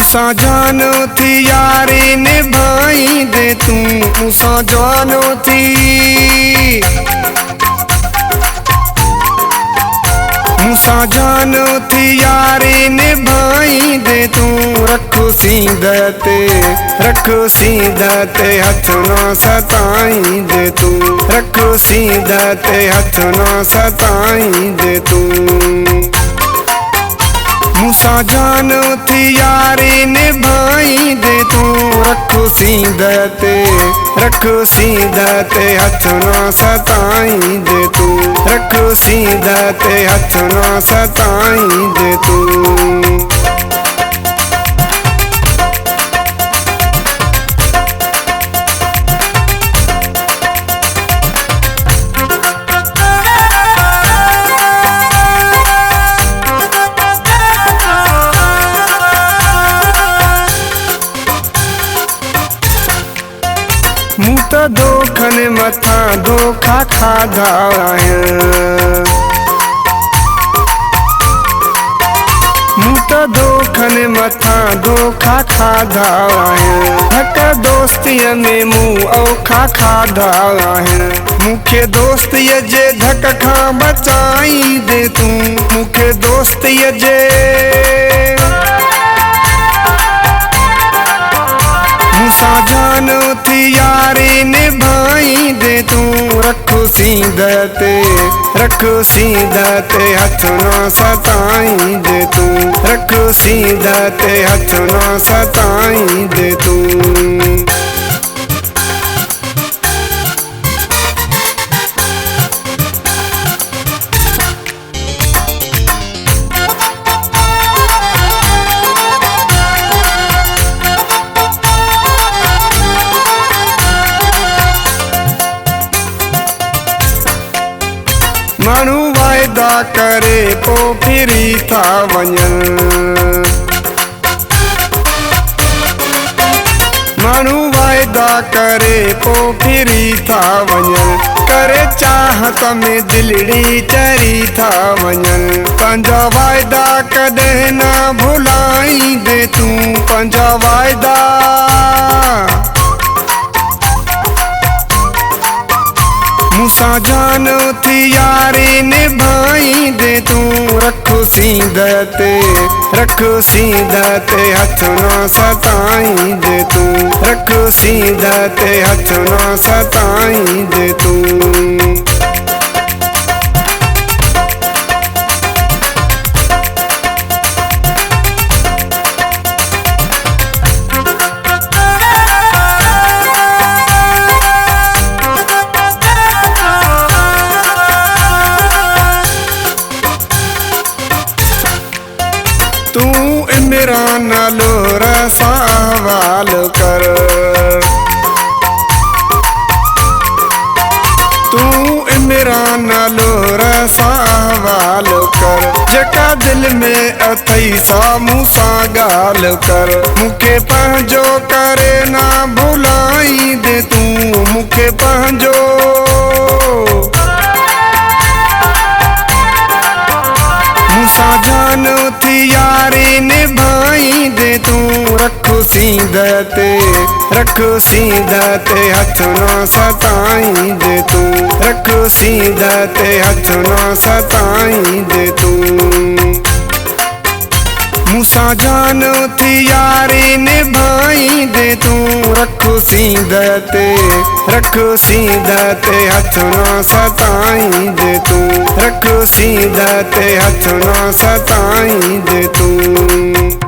मूसा जानो थी यारी निभाई दे तू, मूसा जानो थी, मूसा जानो थी यारी निभाई दे तू। रखो सीधते, रखो सीधते हथ ना सताई दे तू, रखो सीधते हथ ना सताई दे तू। मूसा जानो थी यारी निभाई दे तू। रखो सीधते, रखो सीधते हथ ना सताई दे तू, रखो सीधते हथ ना सताई दे तू। मूं तो दोखन मथा दोखा खाधा आहियां, मूं तो दोखन मथा दोखा खाधा आहियां। हक दोस्तीअ में मूं औखा खाधा आहियां। मूंखे दोस्तीअ जे धक खां बचाई दे तू, मूंखे दोस्तीअ जे, मूसा जानो थी यारी निभाई दे तू। रखो सीधते, रखो सीधते हथ ना सताई दे तू, रखो सीधते हथ ना सताई दे तू। माण्हू वायदा करे पो फिरी था वञनि, माण्हू वायदा करे पो फिरी था वञनि। करे चाहत में दिलड़ी चरी था वञनि। पंहिंजा वायदा कॾहिं न भुलाई दे तू, पंहिंजा वायदा, मूसा जानो थी यारी निभाई दे तू। रखो सीधते, रखो सीधते हथ ना सताई दे तू, रखो सीधते हथ ना सताई दे तू। तू इमरान नालो रसा हवाल कर, तू इमरान नालो रसा हवाल कर। जेका दिल में अथई सा मूसा गाल कर। मूंखे पंहिंजो करे ना भुलाई दे तू, मूंखे पंहिंजो, मूसा जानो थी यारी निभाई दे तू। रखो सीधते, रखो सीधते हथ ना सताई दे तू, रखो सीधते हथ ना सताई दे तू। मूसा जानो थी यारी निभाई दे तू। रखो सीधते, रखो सीधते हथ ना सताई दे तू, रखो सीधते हथ ना सताई दे तू।